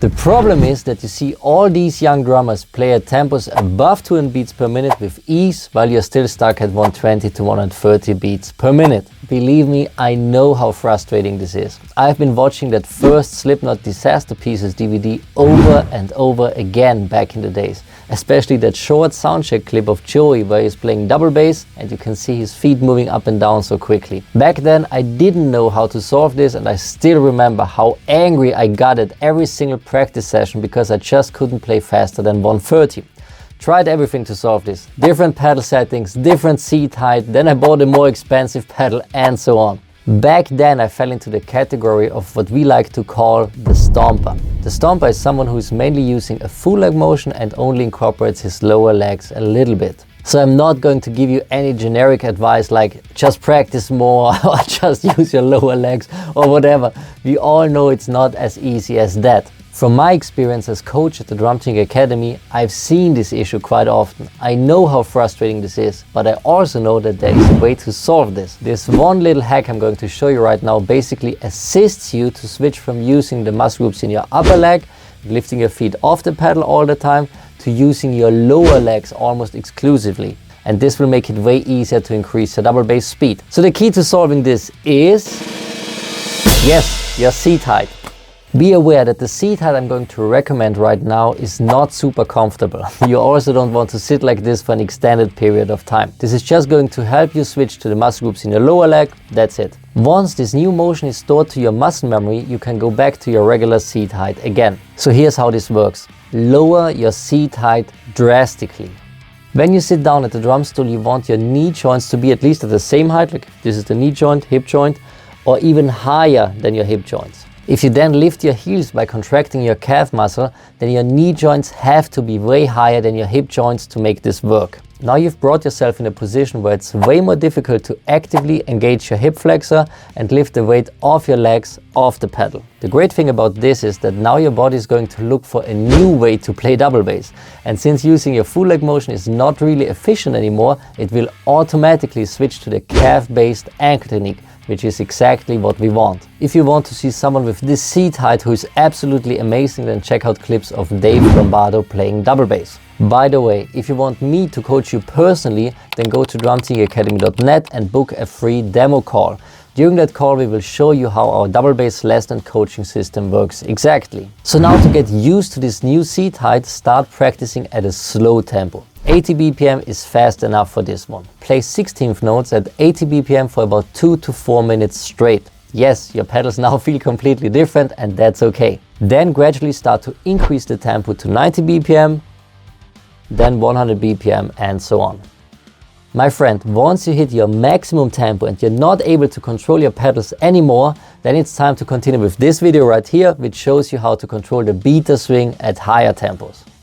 The problem is that you see all these young drummers play at tempos above 200 beats per minute with ease, while you're still stuck at 120 to 130 beats per minute. Believe me, I know how frustrating this is. I've been watching that first Slipknot Disaster Pieces DVD over and over again back in the days. Especially that short soundcheck clip of Joey where he's playing double bass and you can see his feet moving up and down so quickly. Back then I didn't know how to solve this, and I still remember how angry I got at every single practice session because I just couldn't play faster than 130. Tried everything to solve this. Different pedal settings, different seat height, then I bought a more expensive pedal and so on. Back then I fell into the category of what we like to call the stomper. The stomper is someone who is mainly using a full leg motion and only incorporates his lower legs a little bit. So I'm not going to give you any generic advice like just practice more or just use your lower legs or whatever. We all know it's not as easy as that. From my experience as coach at the Drum Tuning Academy, I've seen this issue quite often. I know how frustrating this is, but I also know that there is a way to solve this. This one little hack I'm going to show you right now basically assists you to switch from using the muscle groups in your upper leg, lifting your feet off the pedal all the time, to using your lower legs almost exclusively. And this will make it way easier to increase your double bass speed. So the key to solving this is, yes, your seat height. Be aware that the seat height I'm going to recommend right now is not super comfortable. You also don't want to sit like this for an extended period of time. This is just going to help you switch to the muscle groups in your lower leg, that's it. Once this new motion is stored to your muscle memory, you can go back to your regular seat height again. So here's how this works. Lower your seat height drastically. When you sit down at the drum stool, you want your knee joints to be at least at the same height, like this is the knee joint, hip joint, or even higher than your hip joints. If you then lift your heels by contracting your calf muscle, then your knee joints have to be way higher than your hip joints to make this work. Now you've brought yourself in a position where it's way more difficult to actively engage your hip flexor and lift the weight off your legs off the pedal. The great thing about this is that now your body is going to look for a new way to play double bass. And since using your full leg motion is not really efficient anymore, it will automatically switch to the calf-based ankle technique, which is exactly what we want. If you want to see someone with this seat height who is absolutely amazing, then check out clips of Dave Lombardo playing double bass. By the way, if you want me to coach you personally, then go to drumtuningacademy.net and book a free demo call. During that call we will show you how our double bass lesson and coaching system works exactly. So now to get used to this new seat height, start practicing at a slow tempo. 80 BPM is fast enough for this one. Play 16th notes at 80 BPM for about 2 to 4 minutes straight. Yes, your pedals now feel completely different and that's okay. Then gradually start to increase the tempo to 90 BPM, then 100 BPM and so on. My friend, once you hit your maximum tempo and you're not able to control your pedals anymore, then it's time to continue with this video right here, which shows you how to control the beater swing at higher tempos.